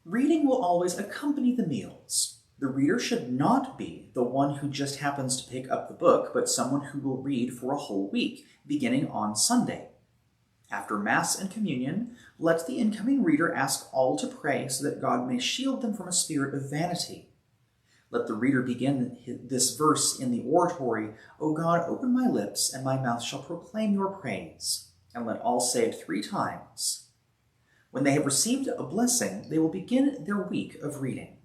Reading will always accompany the meals. The reader should not be the one who just happens to pick up the book, but someone who will read for a whole week, beginning on Sunday. After Mass and Communion, let the incoming reader ask all to pray so that God may shield them from a spirit of vanity. Let the reader begin this verse in the oratory, "O God, open my lips, and my mouth shall proclaim your praise," and let all say it 3 times. When they have received a blessing, they will begin their week of reading.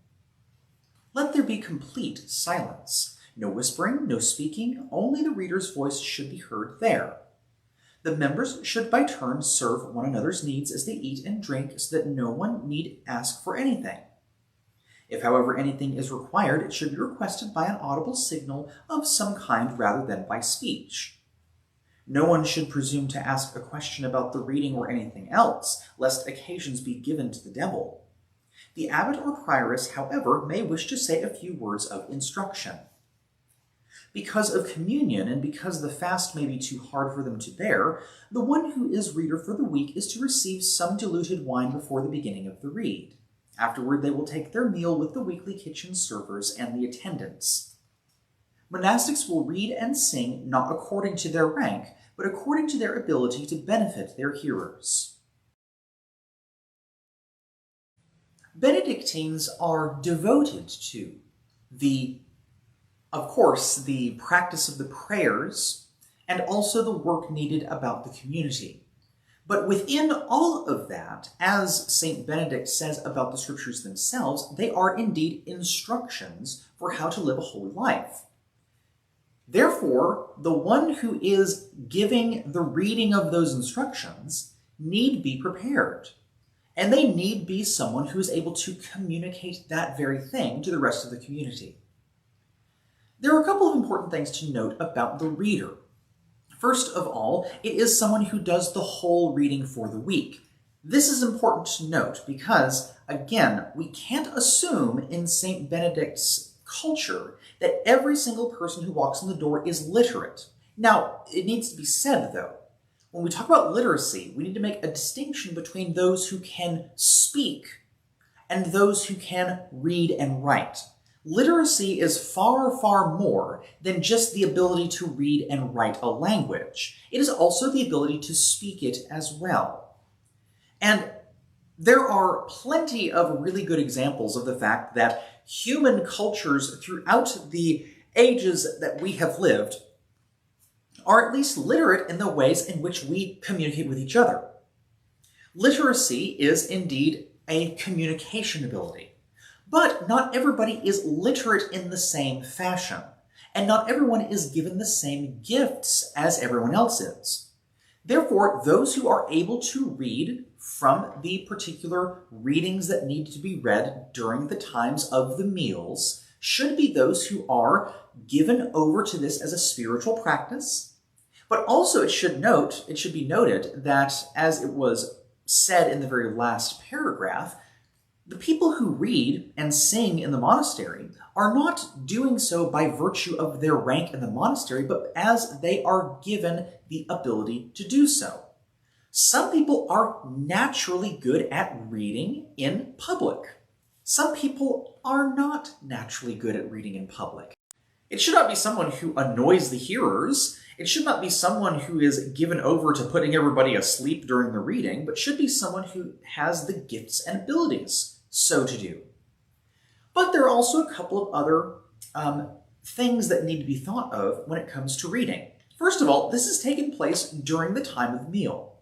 Let there be complete silence. No whispering, no speaking, only the reader's voice should be heard there. The members should by turn serve one another's needs as they eat and drink so that no one need ask for anything. If, however, anything is required, it should be requested by an audible signal of some kind rather than by speech. No one should presume to ask a question about the reading or anything else, lest occasions be given to the devil. The abbot or prioress, however, may wish to say a few words of instruction. Because of communion and because the fast may be too hard for them to bear, the one who is reader for the week is to receive some diluted wine before the beginning of the read. Afterward, they will take their meal with the weekly kitchen servers and the attendants. Monastics will read and sing not according to their rank, but according to their ability to benefit their hearers. Benedictines are devoted to of course, the practice of the prayers and also the work needed about the community. But within all of that, as St. Benedict says about the scriptures themselves, they are indeed instructions for how to live a holy life. Therefore, the one who is giving the reading of those instructions need be prepared. And they need be someone who is able to communicate that very thing to the rest of the community. There are a couple of important things to note about the reader. First of all, it is someone who does the whole reading for the week. This is important to note because, again, we can't assume in St. Benedict's culture that every single person who walks in the door is literate. Now, it needs to be said, though, when we talk about literacy, we need to make a distinction between those who can speak and those who can read and write. Literacy is far, far more than just the ability to read and write a language. It is also the ability to speak it as well. And there are plenty of really good examples of the fact that human cultures throughout the ages that we have lived are at least literate in the ways in which we communicate with each other. Literacy is indeed a communication ability. But not everybody is literate in the same fashion, and not everyone is given the same gifts as everyone else is. Therefore, those who are able to read from the particular readings that need to be read during the times of the meals should be those who are given over to this as a spiritual practice. But also it should be noted that, as it was said in the very last paragraph, the people who read and sing in the monastery are not doing so by virtue of their rank in the monastery, but as they are given the ability to do so. Some people are naturally good at reading in public. Some people are not naturally good at reading in public. It should not be someone who annoys the hearers. It should not be someone who is given over to putting everybody asleep during the reading, but should be someone who has the gifts and abilities so to do. But there are also a couple of other things that need to be thought of when it comes to reading. First of all, this is taking place during the time of the meal.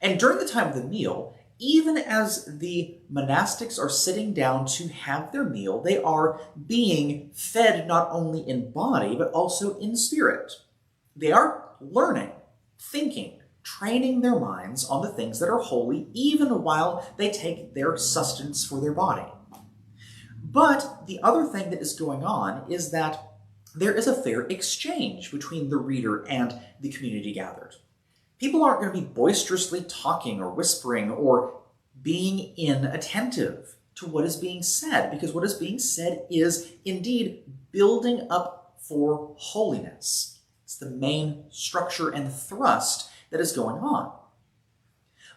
And during the time of the meal, even as the monastics are sitting down to have their meal, they are being fed not only in body, but also in spirit. They are learning, thinking, training their minds on the things that are holy, even while they take their sustenance for their body. But the other thing that is going on is that there is a fair exchange between the reader and the community gathered. People aren't going to be boisterously talking or whispering or being inattentive to what is being said, because what is being said is indeed building up for holiness. It's the main structure and thrust that is going on.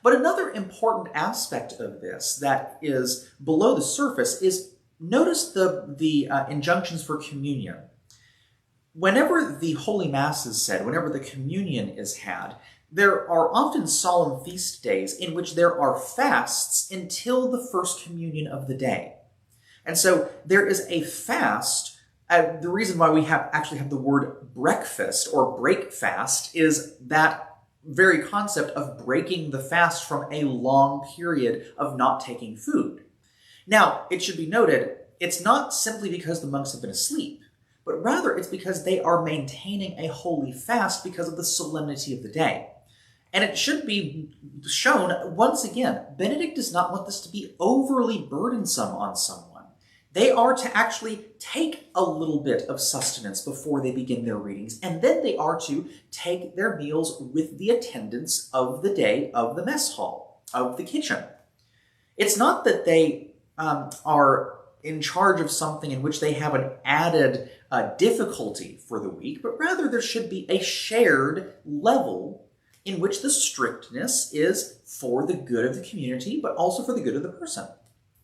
But another important aspect of this that is below the surface is notice the injunctions for communion. Whenever the Holy Mass is said, whenever the communion is had, there are often solemn feast days in which there are fasts until the first communion of the day. And so there is a fast. The reason why we actually have the word breakfast or break fast is that very concept of breaking the fast from a long period of not taking food. Now, it should be noted, it's not simply because the monks have been asleep, but rather it's because they are maintaining a holy fast because of the solemnity of the day. And it should be shown, once again, Benedict does not want this to be overly burdensome on someone. They are to actually take a little bit of sustenance before they begin their readings, and then they are to take their meals with the attendance of the day of the mess hall, of the kitchen. It's not that they are in charge of something in which they have an added difficulty for the week, but rather there should be a shared level in which the strictness is for the good of the community, but also for the good of the person.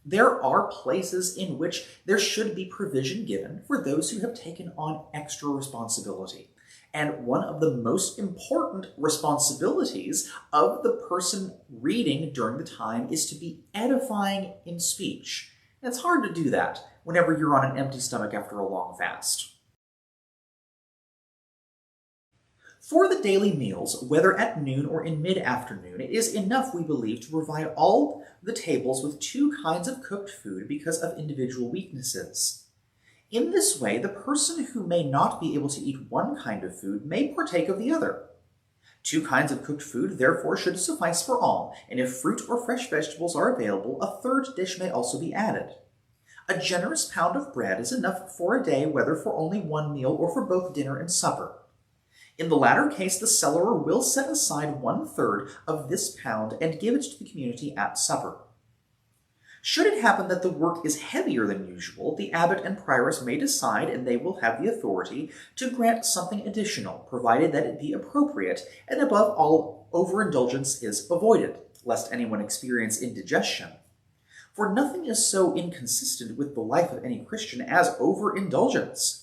There are places in which there should be provision given for those who have taken on extra responsibility. And one of the most important responsibilities of the person reading during the time is to be edifying in speech. And it's hard to do that whenever you're on an empty stomach after a long fast. For the daily meals, whether at noon or in mid-afternoon, it is enough, we believe, to provide all the tables with 2 kinds of cooked food because of individual weaknesses. In this way, the person who may not be able to eat one kind of food may partake of the other. 2 kinds of cooked food, therefore, should suffice for all, and if fruit or fresh vegetables are available, a 3rd dish may also be added. A generous pound of bread is enough for a day, whether for only one meal or for both dinner and supper. In the latter case, the cellarer will set aside 1/3 of this pound and give it to the community at supper. Should it happen that the work is heavier than usual, the abbot and prioress may decide, and they will have the authority, to grant something additional, provided that it be appropriate, and above all, overindulgence is avoided, lest anyone experience indigestion. For nothing is so inconsistent with the life of any Christian as overindulgence.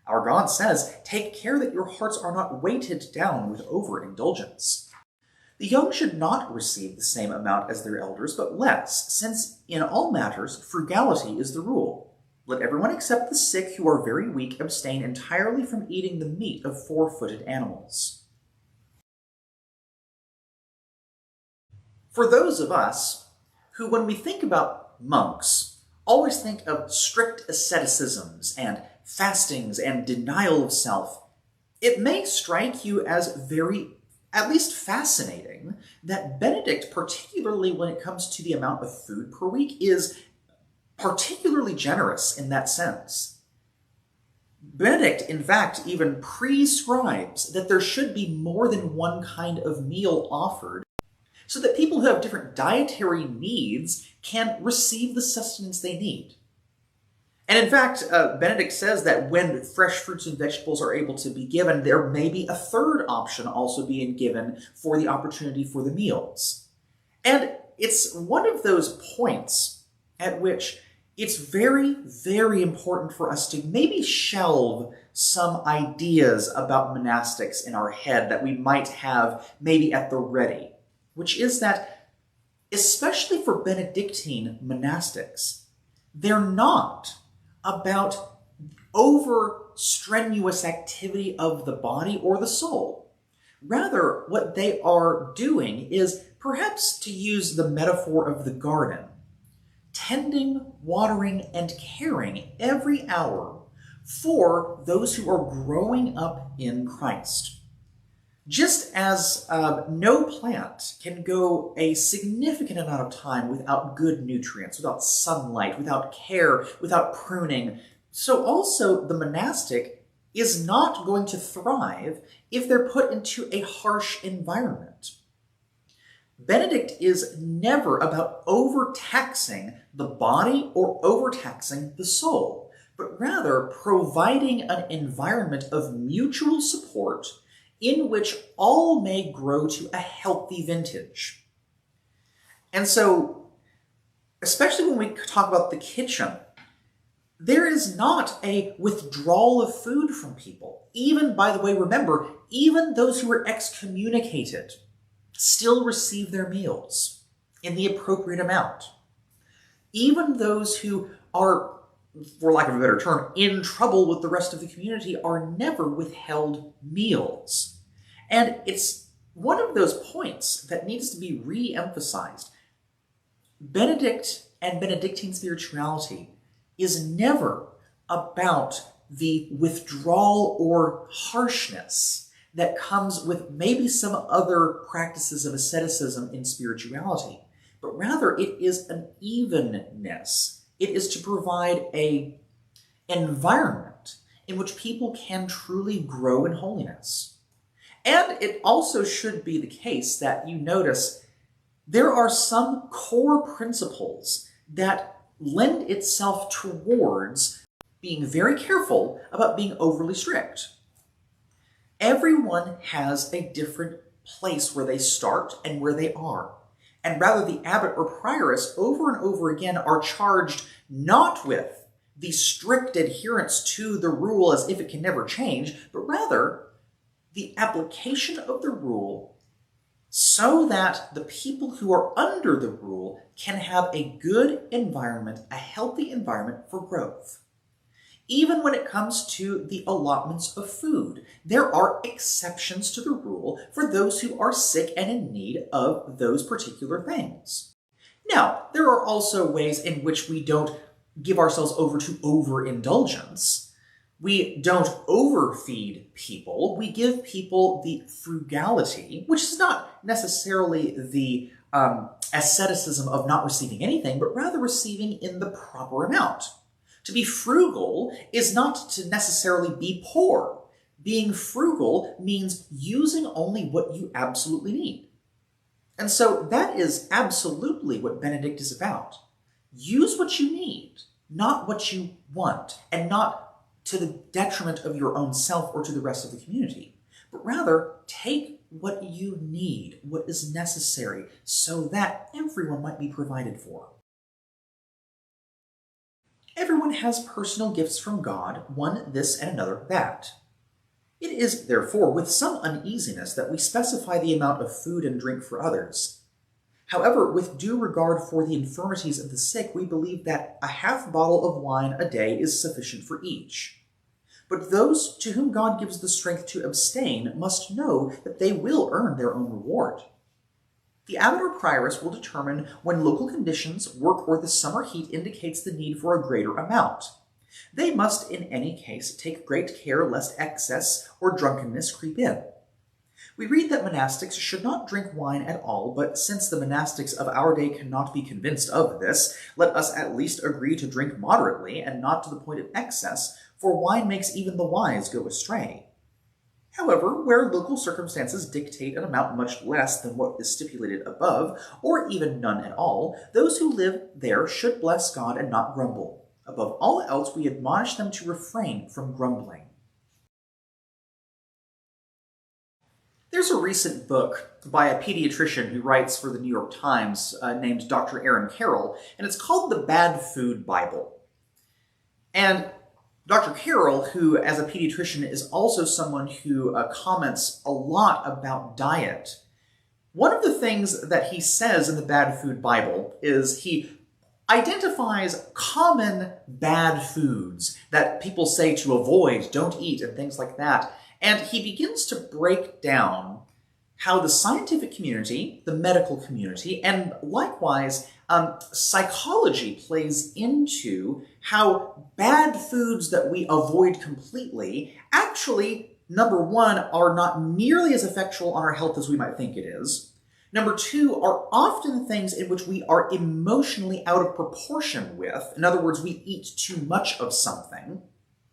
Our God says, "Take care that your hearts are not weighted down with overindulgence." The young should not receive the same amount as their elders, but less, since in all matters frugality is the rule. Let everyone except the sick who are very weak abstain entirely from eating the meat of 4-footed animals. For those of us who, when we think about monks, always think of strict asceticisms and fastings and denial of self, it may strike you as very, at least fascinating, that Benedict, particularly when it comes to the amount of food per week, is particularly generous in that sense. Benedict, in fact, even prescribes that there should be more than one kind of meal offered, so that people who have different dietary needs can receive the sustenance they need. And in fact, Benedict says that when fresh fruits and vegetables are able to be given, there may be a 3rd option also being given for the opportunity for the meals. And it's one of those points at which it's very, very important for us to maybe shelve some ideas about monastics in our head that we might have maybe at the ready, which is that, especially for Benedictine monastics, they're not about over-strenuous activity of the body or the soul. Rather, what they are doing is, perhaps to use the metaphor of the garden, tending, watering, and caring every hour for those who are growing up in Christ. Just as no plant can go a significant amount of time without good nutrients, without sunlight, without care, without pruning, so also the monastic is not going to thrive if they're put into a harsh environment. Benedict is never about overtaxing the body or overtaxing the soul, but rather providing an environment of mutual support in which all may grow to a healthy vintage. And so, especially when we talk about the kitchen, there is not a withdrawal of food from people. Even, by the way, remember, even those who are excommunicated still receive their meals in the appropriate amount. Even those who are, for lack of a better term, in trouble with the rest of the community are never withheld meals. And it's one of those points that needs to be re-emphasized. Benedict and Benedictine spirituality is never about the withdrawal or harshness that comes with maybe some other practices of asceticism in spirituality, but rather it is an evenness. It is to provide an environment in which people can truly grow in holiness. And it also should be the case that you notice there are some core principles that lend itself towards being very careful about being overly strict. Everyone has a different place where they start and where they are. And rather, the abbot or prioress over and over again are charged not with the strict adherence to the rule as if it can never change, but rather the application of the rule so that the people who are under the rule can have a good environment, a healthy environment for growth. Even when it comes to the allotments of food, there are exceptions to the rule for those who are sick and in need of those particular things. Now, there are also ways in which we don't give ourselves over to overindulgence. We don't overfeed people. We give people the frugality, which is not necessarily the asceticism of not receiving anything, but rather receiving in the proper amount. To be frugal is not to necessarily be poor. Being frugal means using only what you absolutely need. And so that is absolutely what Benedict is about. Use what you need, not what you want, and not to the detriment of your own self or to the rest of the community, but rather take what you need, what is necessary, so that everyone might be provided for. Everyone has personal gifts from God, one this and another that. It is, therefore, with some uneasiness that we specify the amount of food and drink for others. However, with due regard for the infirmities of the sick, we believe that a half bottle of wine a day is sufficient for each. But those to whom God gives the strength to abstain must know that they will earn their own reward. The abbot or prioress will determine when local conditions, work, or the summer heat indicates the need for a greater amount. They must, in any case, take great care lest excess or drunkenness creep in. We read that monastics should not drink wine at all, but since the monastics of our day cannot be convinced of this, let us at least agree to drink moderately and not to the point of excess, for wine makes even the wise go astray. However, where local circumstances dictate an amount much less than what is stipulated above, or even none at all, those who live there should bless God and not grumble. Above all else, we admonish them to refrain from grumbling. There's a recent book by a pediatrician who writes for the New York Times named Dr. Aaron Carroll, and it's called The Bad Food Bible. And Dr. Carroll, who as a pediatrician is also someone who comments a lot about diet, one of the things that he says in the Bad Food Bible is he identifies common bad foods that people say to avoid, don't eat, and things like that. And he begins to break down how the scientific community, the medical community, and likewise psychology plays into how bad foods that we avoid completely actually, number one, are not nearly as effectual on our health as we might think it is. Number two, are often things in which we are emotionally out of proportion with. In other words, we eat too much of something.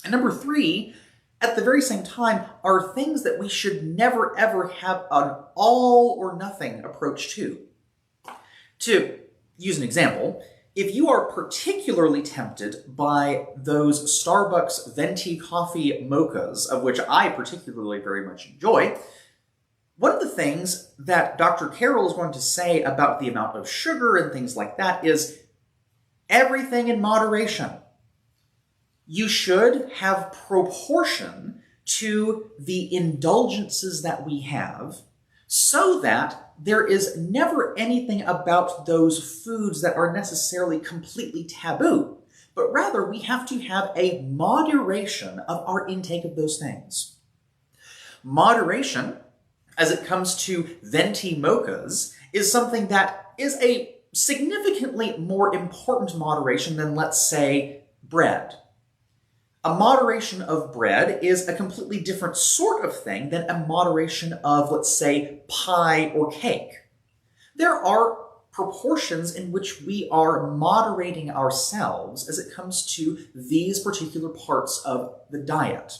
And number three, at the very same time, are things that we should never ever have an all or nothing approach to. To use an example, if you are particularly tempted by those Starbucks venti coffee mochas, of which I particularly very much enjoy, One of the things that Dr. Carroll is going to say about the amount of sugar and things like that is everything in moderation. You should have proportion to the indulgences that we have so that there is never anything about those foods that are necessarily completely taboo, but rather we have to have a moderation of our intake of those things. Moderation, as it comes to venti mochas, is something that is a significantly more important moderation than, let's say, bread. A moderation of bread is a completely different sort of thing than a moderation of, let's say, pie or cake. There are proportions in which we are moderating ourselves as it comes to these particular parts of the diet.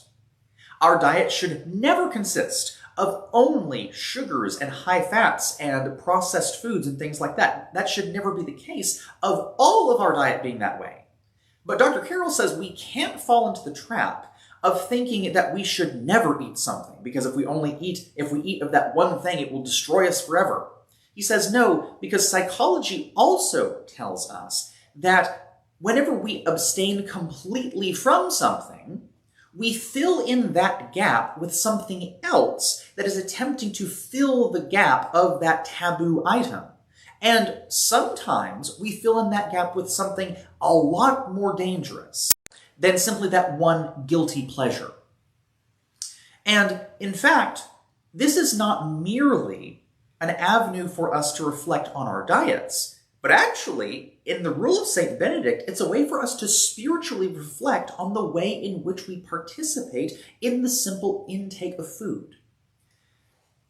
Our diet should never consist of only sugars and high fats and processed foods and things like that. That should never be the case of all of our diet being that way. But Dr. Carroll says we can't fall into the trap of thinking that we should never eat something, because if we eat of that one thing, it will destroy us forever. He says no, because psychology also tells us that whenever we abstain completely from something, we fill in that gap with something else that is attempting to fill the gap of that taboo item. And sometimes we fill in that gap with something a lot more dangerous than simply that one guilty pleasure. And in fact, this is not merely an avenue for us to reflect on our diets, but actually, in the Rule of St Benedict, it's a way for us to spiritually reflect on the way in which we participate in the simple intake of food.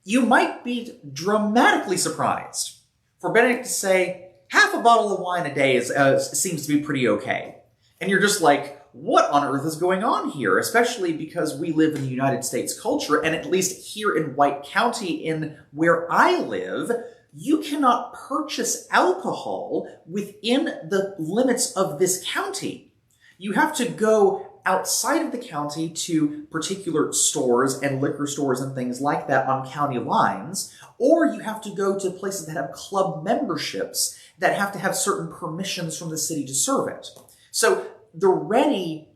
You might be dramatically surprised for Benedict to say, half a bottle of wine a day seems to be pretty okay. And you're just like, what on earth is going on here? Especially because we live in the United States culture, and at least here in White County, in where I live, you cannot purchase alcohol within the limits of this county. You have to go outside of the county to particular stores and liquor stores and things like that on county lines, or you have to go to places that have club memberships that have to have certain permissions from the city to serve it. So the ready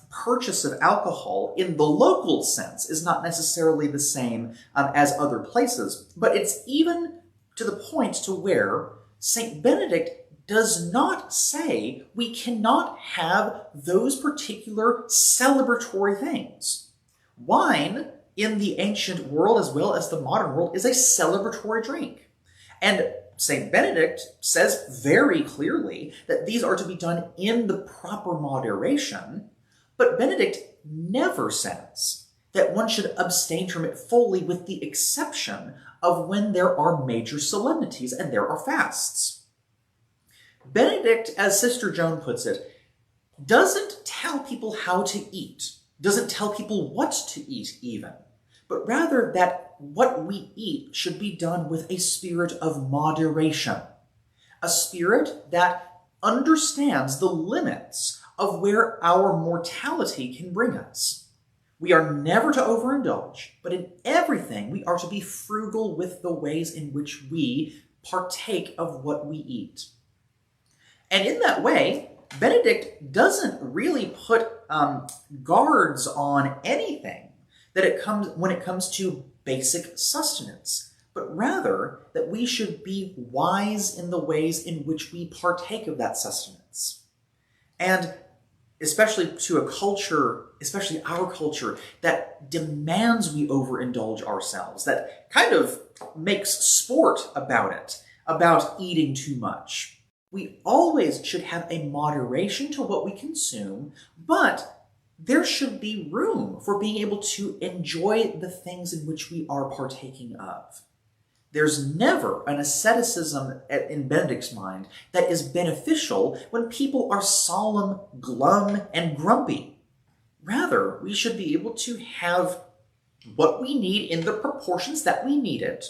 purchase of alcohol in the local sense is not necessarily the same as other places, but it's even to the point to where St. Benedict does not say we cannot have those particular celebratory things. Wine, in the ancient world as well as the modern world, is a celebratory drink. And St. Benedict says very clearly that these are to be done in the proper moderation, but Benedict never says that one should abstain from it fully, with the exception of when there are major solemnities and there are fasts. Benedict, as Sister Joan puts it, doesn't tell people how to eat, doesn't tell people what to eat even, but rather that what we eat should be done with a spirit of moderation, a spirit that understands the limits of where our mortality can bring us. We are never to overindulge, but in everything we are to be frugal with the ways in which we partake of what we eat. And in that way, Benedict doesn't really put guards on anything when it comes to basic sustenance, but rather that we should be wise in the ways in which we partake of that sustenance. And especially to a culture, especially our culture, that demands we overindulge ourselves, that kind of makes sport about it, about eating too much. We always should have a moderation to what we consume, but there should be room for being able to enjoy the things in which we are partaking of. There's never an asceticism in Benedict's mind that is beneficial when people are solemn, glum, and grumpy. Rather, we should be able to have what we need in the proportions that we need it,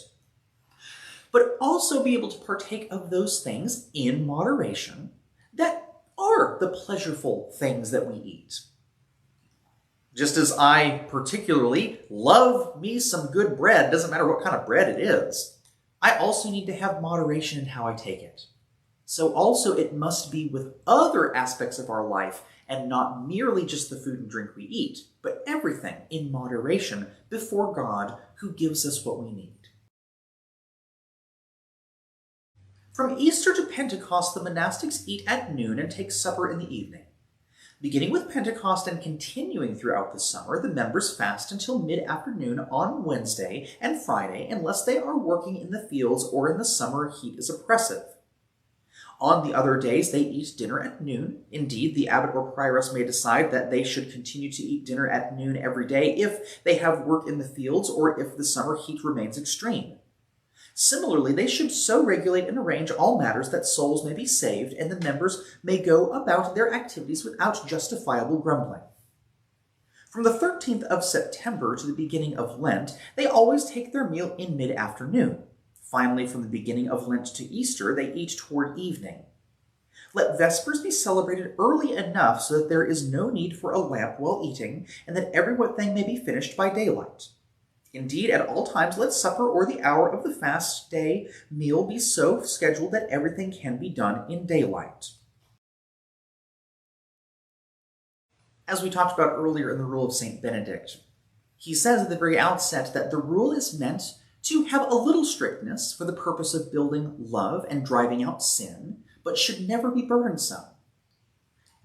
but also be able to partake of those things in moderation that are the pleasureful things that we eat. Just as I particularly love me some good bread, doesn't matter what kind of bread it is, I also need to have moderation in how I take it. So also it must be with other aspects of our life and not merely just the food and drink we eat, but everything in moderation before God who gives us what we need. From Easter to Pentecost, the monastics eat at noon and take supper in the evening. Beginning with Pentecost and continuing throughout the summer, the members fast until mid-afternoon on Wednesday and Friday unless they are working in the fields or in the summer heat is oppressive. On the other days, they eat dinner at noon. Indeed, the abbot or prioress may decide that they should continue to eat dinner at noon every day if they have work in the fields or if the summer heat remains extreme. Similarly, they should so regulate and arrange all matters that souls may be saved and the members may go about their activities without justifiable grumbling. From the 13th of September to the beginning of Lent, they always take their meal in mid-afternoon. Finally, from the beginning of Lent to Easter, they eat toward evening. Let Vespers be celebrated early enough so that there is no need for a lamp while eating and that everything may be finished by daylight. Indeed, at all times, let supper or the hour of the fast day meal be so scheduled that everything can be done in daylight. As we talked about earlier in the Rule of St Benedict, he says at the very outset that the rule is meant to have a little strictness for the purpose of building love and driving out sin, but should never be burdensome.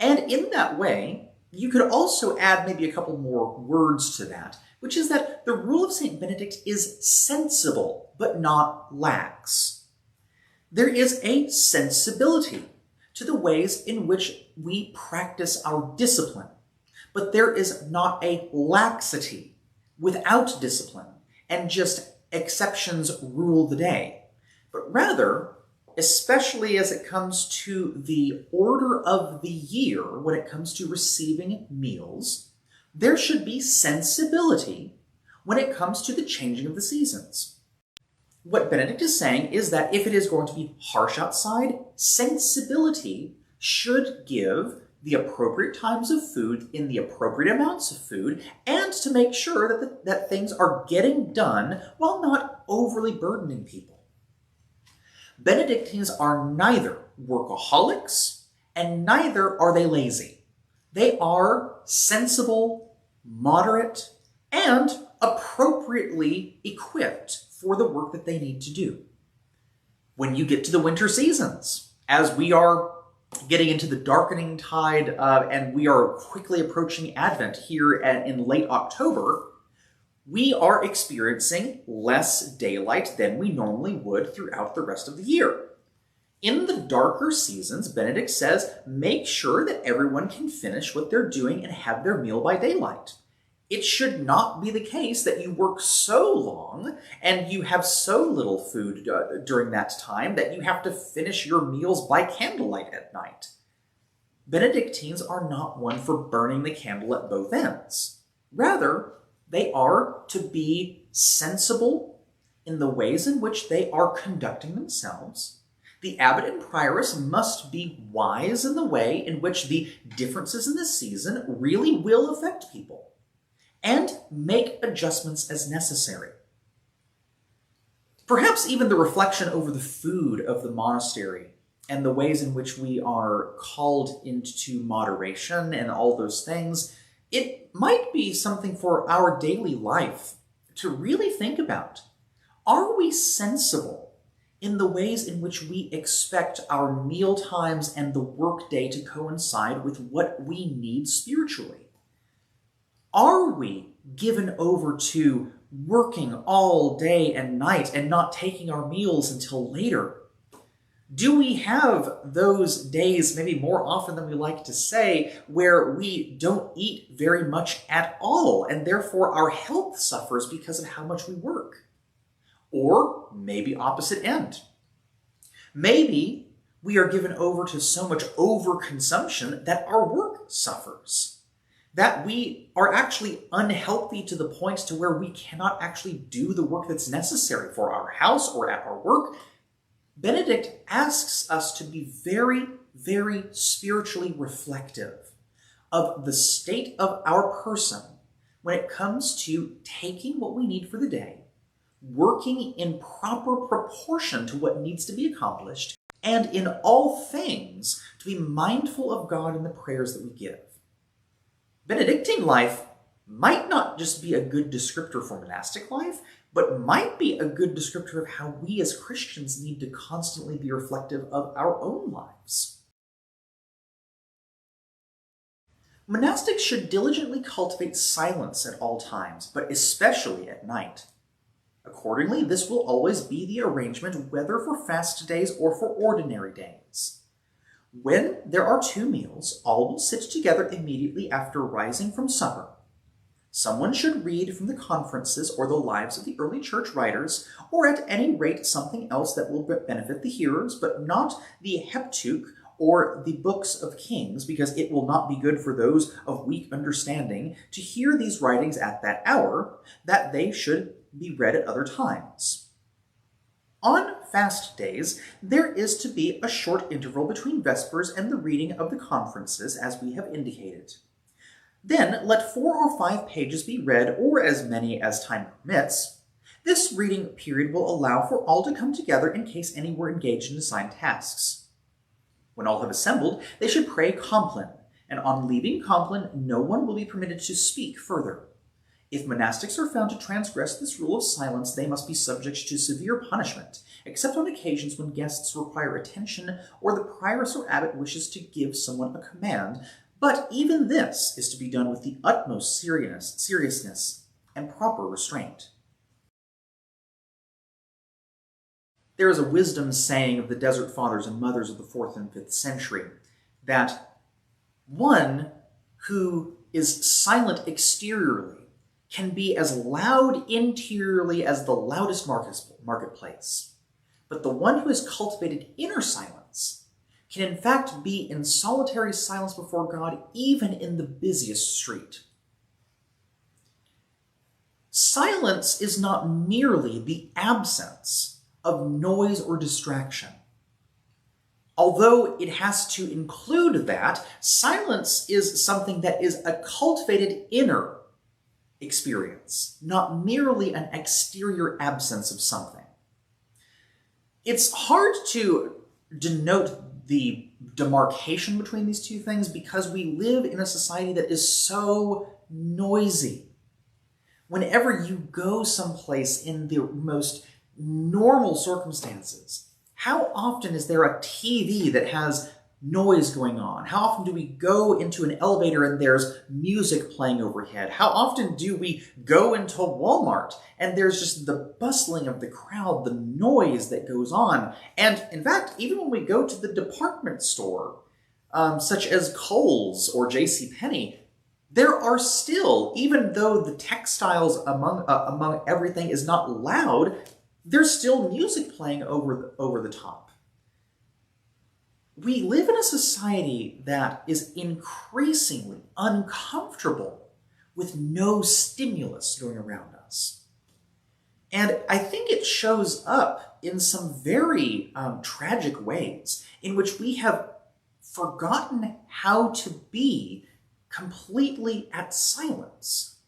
And in that way, you could also add maybe a couple more words to that, which is that the Rule of St. Benedict is sensible, but not lax. There is a sensibility to the ways in which we practice our discipline, but there is not a laxity without discipline, and just exceptions rule the day, but rather, especially as it comes to the order of the year, when it comes to receiving meals, there should be sensibility when it comes to the changing of the seasons. What Benedict is saying is that if it is going to be harsh outside, sensibility should give the appropriate times of food in the appropriate amounts of food, and to make sure that things are getting done while not overly burdening people. Benedictines are neither workaholics and neither are they lazy. They are sensible, moderate, and appropriately equipped for the work that they need to do. When you get to the winter seasons, as we are getting into the darkening tide and we are quickly approaching Advent here in late October, we are experiencing less daylight than we normally would throughout the rest of the year. In the darker seasons, Benedict says, make sure that everyone can finish what they're doing and have their meal by daylight. It should not be the case that you work so long and you have so little food during that time that you have to finish your meals by candlelight at night. Benedictines are not one for burning the candle at both ends. Rather, they are to be sensible in the ways in which they are conducting themselves. The abbot and prioress must be wise in the way in which the differences in the season really will affect people, and make adjustments as necessary. Perhaps even the reflection over the food of the monastery and the ways in which we are called into moderation and all those things, it might be something for our daily life to really think about. Are we sensible in the ways in which we expect our meal times and the workday to coincide with what we need spiritually? Are we given over to working all day and night and not taking our meals until later? Do we have those days, maybe more often than we like to say, where we don't eat very much at all and therefore our health suffers because of how much we work? Or maybe opposite end. Maybe we are given over to so much overconsumption that our work suffers, that we are actually unhealthy to the point to where we cannot actually do the work that's necessary for our house or at our work. Benedict asks us to be very, very spiritually reflective of the state of our person when it comes to taking what we need for the day, working in proper proportion to what needs to be accomplished, and in all things to be mindful of God in the prayers that we give. Benedictine life might not just be a good descriptor for monastic life, but might be a good descriptor of how we as Christians need to constantly be reflective of our own lives. Monastics should diligently cultivate silence at all times, but especially at night. Accordingly, this will always be the arrangement whether for fast days or for ordinary days. When there are 2 meals, all will sit together immediately after rising from supper. Someone should read from the conferences or the lives of the early church writers, or at any rate something else that will benefit the hearers, but not the Heptuch or the books of kings, because it will not be good for those of weak understanding to hear these writings at that hour, that they should be read at other times. On fast days, there is to be a short interval between Vespers and the reading of the conferences, as we have indicated. Then let 4 or 5 pages be read, or as many as time permits. This reading period will allow for all to come together in case any were engaged in assigned tasks. When all have assembled, they should pray Compline, and on leaving Compline, no one will be permitted to speak further. If monastics are found to transgress this rule of silence, they must be subject to severe punishment, except on occasions when guests require attention or the prioress or abbot wishes to give someone a command, but even this is to be done with the utmost seriousness and proper restraint. There is a wisdom saying of the Desert Fathers and Mothers of the 4th and 5th century that one who is silent exteriorly can be as loud interiorly as the loudest marketplace. But the one who has cultivated inner silence can in fact be in solitary silence before God even in the busiest street. Silence is not merely the absence of noise or distraction. Although it has to include that, silence is something that is a cultivated inner experience, not merely an exterior absence of something. It's hard to denote the demarcation between these two things because we live in a society that is so noisy. Whenever you go someplace in the most normal circumstances, how often is there a TV that has noise going on? How often do we go into an elevator and there's music playing overhead? How often do we go into Walmart and there's just the bustling of the crowd, the noise that goes on? And in fact, even when we go to the department store, such as Kohl's or JCPenney, there are still, even though the textiles among everything is not loud, there's still music playing over the top. We live in a society that is increasingly uncomfortable with no stimulus going around us. And I think it shows up in some very tragic ways in which we have forgotten how to be completely at silence.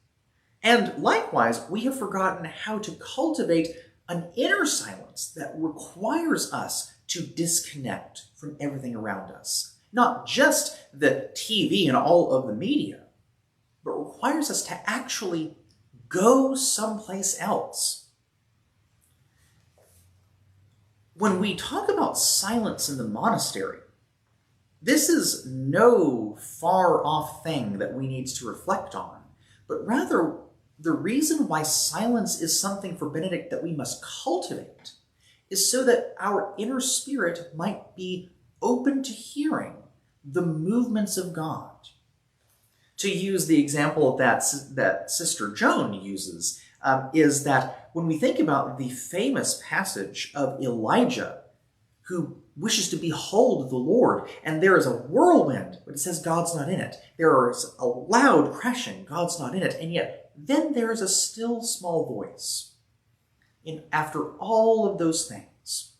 And likewise, we have forgotten how to cultivate an inner silence that requires us to disconnect from everything around us. Not just the TV and all of the media, but requires us to actually go someplace else. When we talk about silence in the monastery, this is no far-off thing that we need to reflect on, but rather the reason why silence is something for Benedict that we must cultivate is so that our inner spirit might be open to hearing the movements of God. To use the example that Sister Joan uses, is that when we think about the famous passage of Elijah, who wishes to behold the Lord, and there is a whirlwind, but it says God's not in it. There is a loud crashing, God's not in it, and yet then there is a still small voice. After all of those things,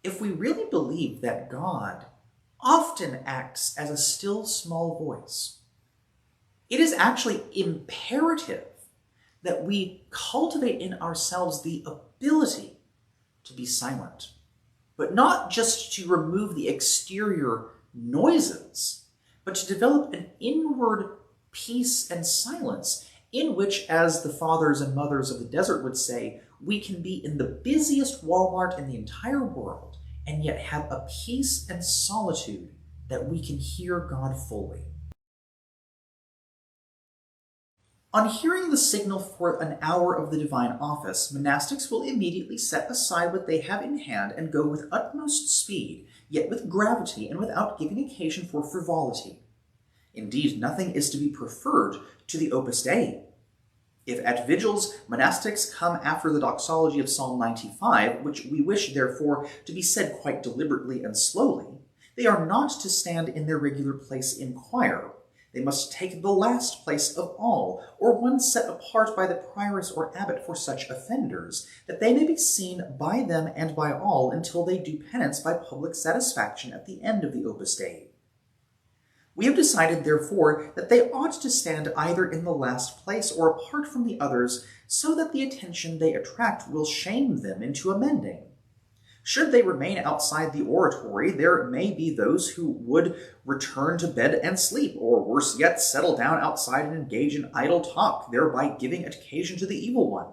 if we really believe that God often acts as a still small voice, It is actually imperative that we cultivate in ourselves the ability to be silent, but not just to remove the exterior noises, but to develop an inward peace and silence in which, as the fathers and mothers of the desert would say, we can be in the busiest Walmart in the entire world and yet have a peace and solitude that we can hear God fully. On hearing the signal for an hour of the divine office, monastics will immediately set aside what they have in hand and go with utmost speed, yet with gravity and without giving occasion for frivolity. Indeed, nothing is to be preferred to the Opus Dei. If at vigils monastics come after the doxology of Psalm 95, which we wish therefore to be said quite deliberately and slowly, they are not to stand in their regular place in choir. They must take the last place of all, or one set apart by the prioress or abbot for such offenders, that they may be seen by them and by all until they do penance by public satisfaction at the end of the Opus Dei. We have decided, therefore, that they ought to stand either in the last place or apart from the others, so that the attention they attract will shame them into amending. Should they remain outside the oratory, there may be those who would return to bed and sleep, or worse yet, settle down outside and engage in idle talk, thereby giving occasion to the evil one.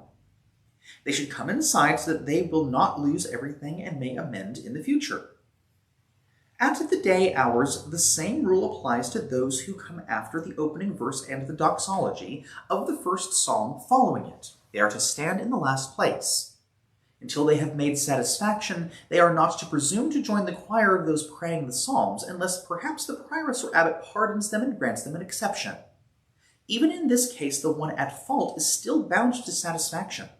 They should come inside so that they will not lose everything and may amend in the future. At the day hours, the same rule applies to those who come after the opening verse and the doxology of the first psalm following it. They are to stand in the last place. Until they have made satisfaction, they are not to presume to join the choir of those praying the psalms, unless perhaps the prioress or abbot pardons them and grants them an exception. Even in this case, the one at fault is still bound to satisfaction.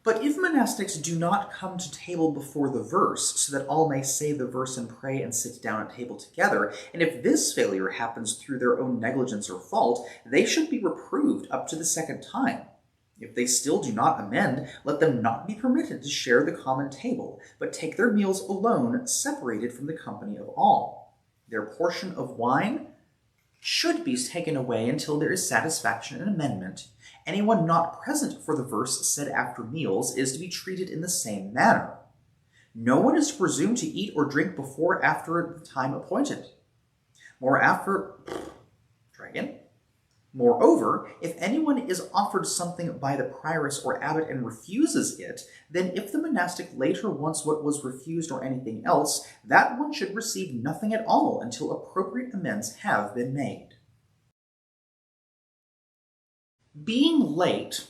But if monastics do not come to table before the verse, so that all may say the verse and pray and sit down at table together, and if this failure happens through their own negligence or fault, they should be reproved up to the second time. If they still do not amend, let them not be permitted to share the common table, but take their meals alone, separated from the company of all. Their portion of wine should be taken away until there is satisfaction and amendment. Anyone not present for the verse said after meals is to be treated in the same manner. No one is to presume to eat or drink before or after the time appointed. Moreover, if anyone is offered something by the prioress or abbot and refuses it, then if the monastic later wants what was refused or anything else, that one should receive nothing at all until appropriate amends have been made. Being late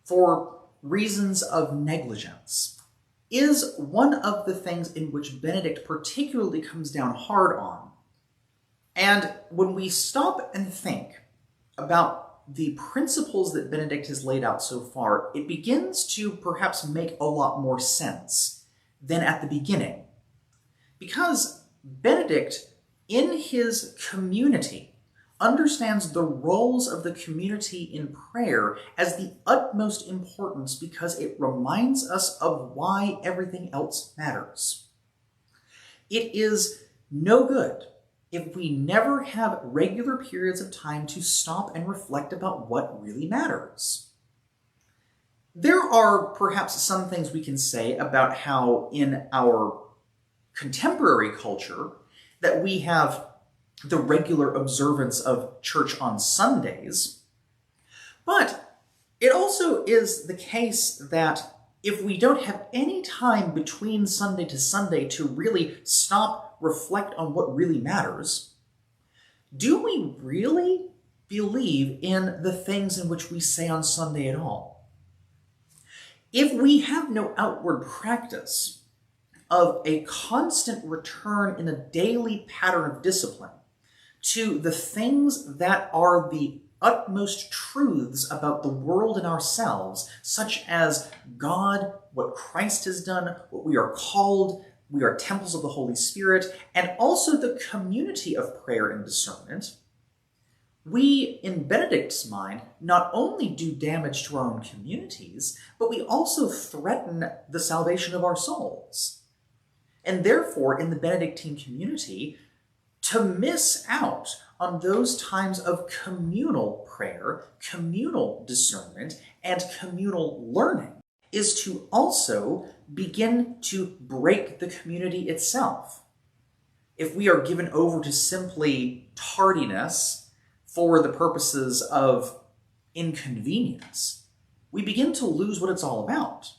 for reasons of negligence is one of the things in which Benedict particularly comes down hard on. And when we stop and think about the principles that Benedict has laid out so far, it begins to perhaps make a lot more sense than at the beginning. Because Benedict, in his community, understands the roles of the community in prayer as the utmost importance because it reminds us of why everything else matters. It is no good if we never have regular periods of time to stop and reflect about what really matters. There are perhaps some things we can say about how in our contemporary culture that we have the regular observance of church on Sundays, but it also is the case that if we don't have any time between Sunday to Sunday to really stop, reflect on what really matters, do we really believe in the things in which we say on Sunday at all? If we have no outward practice of a constant return in a daily pattern of discipline to the things that are the utmost truths about the world and ourselves, such as God, what Christ has done, what we are called, we are temples of the Holy Spirit, and also the community of prayer and discernment, we, in Benedict's mind, not only do damage to our own communities, but we also threaten the salvation of our souls. And therefore, in the Benedictine community, to miss out on those times of communal prayer, communal discernment, and communal learning is to also begin to break the community itself. If we are given over to simply tardiness for the purposes of inconvenience, we begin to lose what it's all about.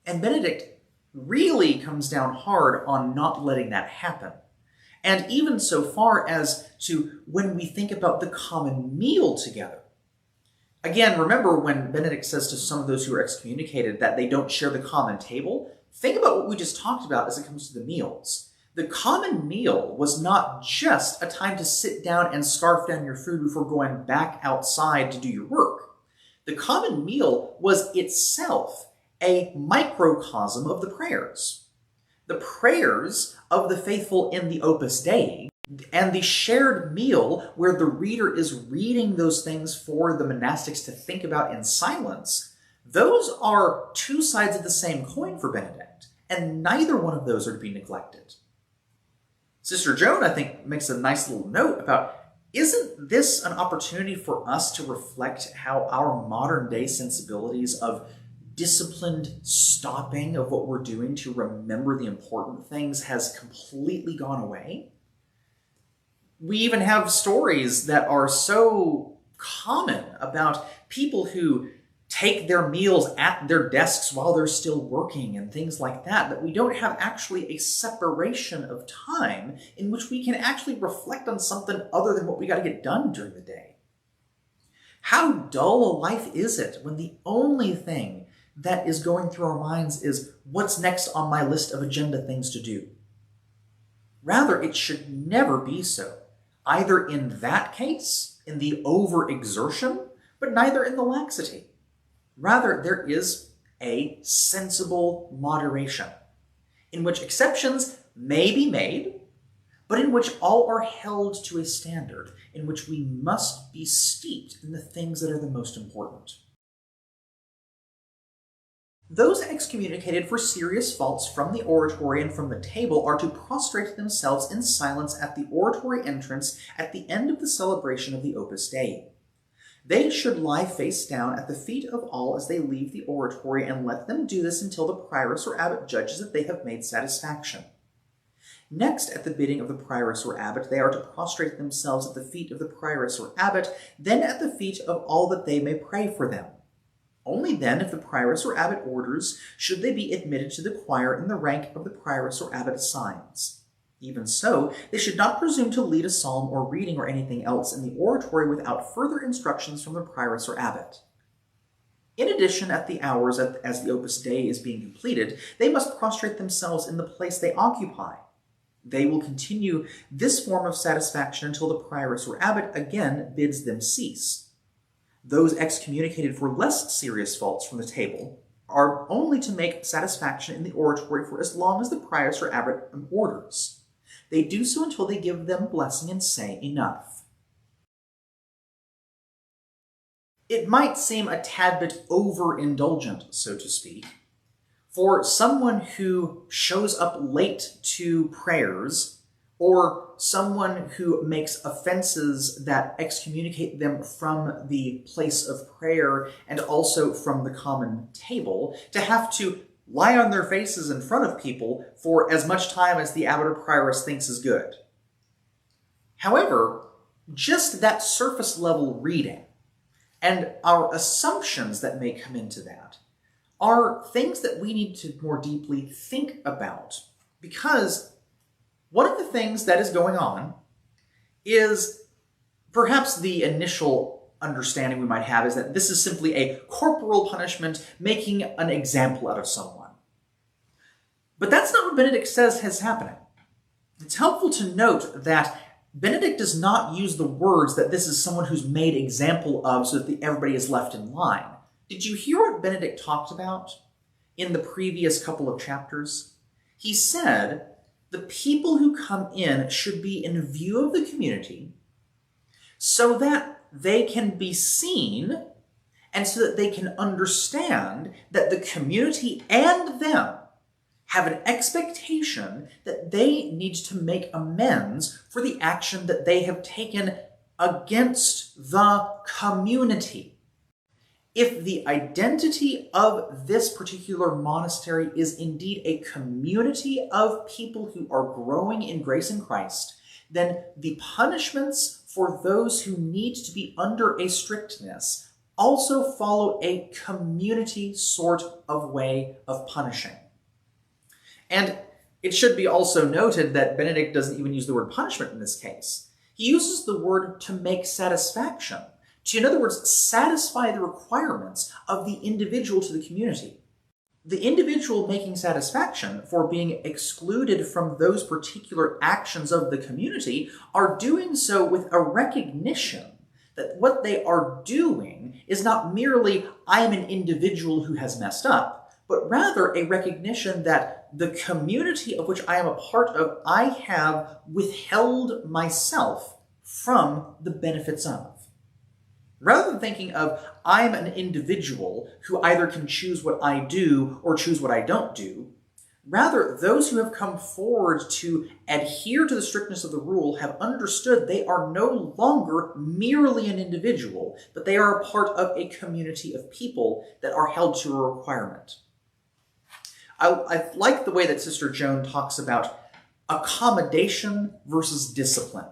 And Benedict really comes down hard on not letting that happen. And even so far as to when we think about the common meal together. Again, remember when Benedict says to some of those who are excommunicated that they don't share the common table? Think about what we just talked about as it comes to the meals. The common meal was not just a time to sit down and scarf down your food before going back outside to do your work. The common meal was itself a microcosm of the prayers. The prayers of the faithful in the Opus Dei and the shared meal where the reader is reading those things for the monastics to think about in silence, those are two sides of the same coin for Benedict, and neither one of those are to be neglected. Sister Joan, I think, makes a nice little note about, isn't this an opportunity for us to reflect how our modern day sensibilities of disciplined stopping of what we're doing to remember the important things has completely gone away? We even have stories that are so common about people who take their meals at their desks while they're still working and things like that, that we don't have actually a separation of time in which we can actually reflect on something other than what we got to get done during the day. How dull a life is it when the only thing that is going through our minds is what's next on my list of agenda things to do? Rather, it should never be so, either in that case, in the overexertion, but neither in the laxity. Rather, there is a sensible moderation, in which exceptions may be made, but in which all are held to a standard, in which we must be steeped in the things that are the most important. Those excommunicated for serious faults from the oratory and from the table are to prostrate themselves in silence at the oratory entrance at the end of the celebration of the Opus Dei. They should lie face down at the feet of all as they leave the oratory, and let them do this until the prioress or abbot judges that they have made satisfaction. Next, at the bidding of the prioress or abbot, they are to prostrate themselves at the feet of the prioress or abbot, then at the feet of all that they may pray for them. Only then, if the prioress or abbot orders, should they be admitted to the choir in the rank of the prioress or abbot assigns. Even so, they should not presume to lead a psalm or reading or anything else in the oratory without further instructions from the prioress or abbot. In addition, at the hours as the Opus Dei is being completed, they must prostrate themselves in the place they occupy. They will continue this form of satisfaction until the prioress or abbot again bids them cease. Those excommunicated for less serious faults from the table are only to make satisfaction in the oratory for as long as the prioress or abbot orders. They do so until they give them blessing and say enough. It might seem a tad bit overindulgent, so to speak, for someone who shows up late to prayers, or someone who makes offenses that excommunicate them from the place of prayer and also from the common table, to have to lie on their faces in front of people for as much time as the abbot or prioress thinks is good. However, just that surface level reading and our assumptions that may come into that are things that we need to more deeply think about, because one of the things that is going on is perhaps the initial understanding we might have is that this is simply a corporal punishment making an example out of someone. But that's not what Benedict says is happening. It's helpful to note that Benedict does not use the words that this is someone who's made example of so that everybody is left in line. Did you hear what Benedict talked about in the previous couple of chapters? He said the people who come in should be in view of the community so that they can be seen and so that they can understand that the community and them have an expectation that they need to make amends for the action that they have taken against the community. If the identity of this particular monastery is indeed a community of people who are growing in grace in Christ, then the punishments for those who need to be under a strictness also follow a community sort of way of punishing. And it should be also noted that Benedict doesn't even use the word punishment in this case. He uses the word to make satisfaction, to, in other words, satisfy the requirements of the individual to the community. The individual making satisfaction for being excluded from those particular actions of the community are doing so with a recognition that what they are doing is not merely, I'm an individual who has messed up, but rather a recognition that the community of which I am a part of, I have withheld myself from the benefits of. Rather than thinking of, I'm an individual who either can choose what I do or choose what I don't do, rather, those who have come forward to adhere to the strictness of the rule have understood they are no longer merely an individual, but they are a part of a community of people that are held to a requirement. I like the way that Sister Joan talks about accommodation versus discipline.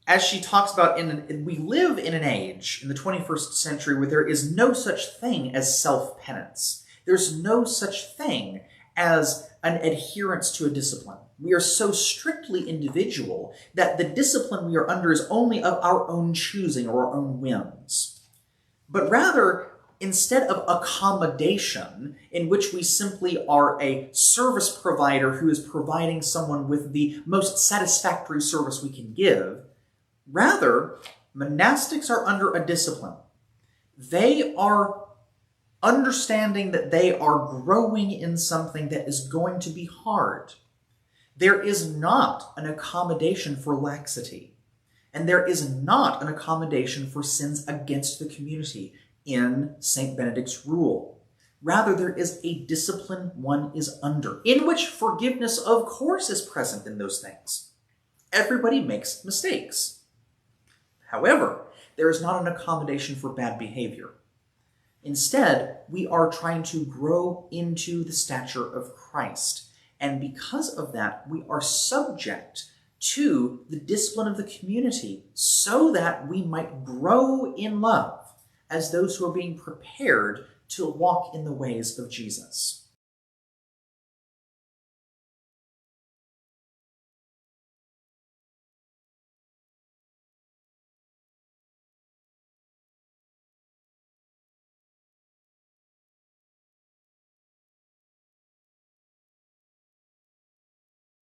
As she talks about, we live in an age, in the 21st century, where there is no such thing as self-penance. There's no such thing as an adherence to a discipline. We are so strictly individual that the discipline we are under is only of our own choosing or our own whims. But rather, instead of accommodation, in which we simply are a service provider who is providing someone with the most satisfactory service we can give, rather, monastics are under a discipline. They are understanding that they are growing in something that is going to be hard. There is not an accommodation for laxity, and there is not an accommodation for sins against the community in St. Benedict's rule. Rather, there is a discipline one is under, in which forgiveness, of course, is present in those things. Everybody makes mistakes. However, there is not an accommodation for bad behavior. Instead, we are trying to grow into the stature of Christ. And because of that, we are subject to the discipline of the community so that we might grow in love as those who are being prepared to walk in the ways of Jesus.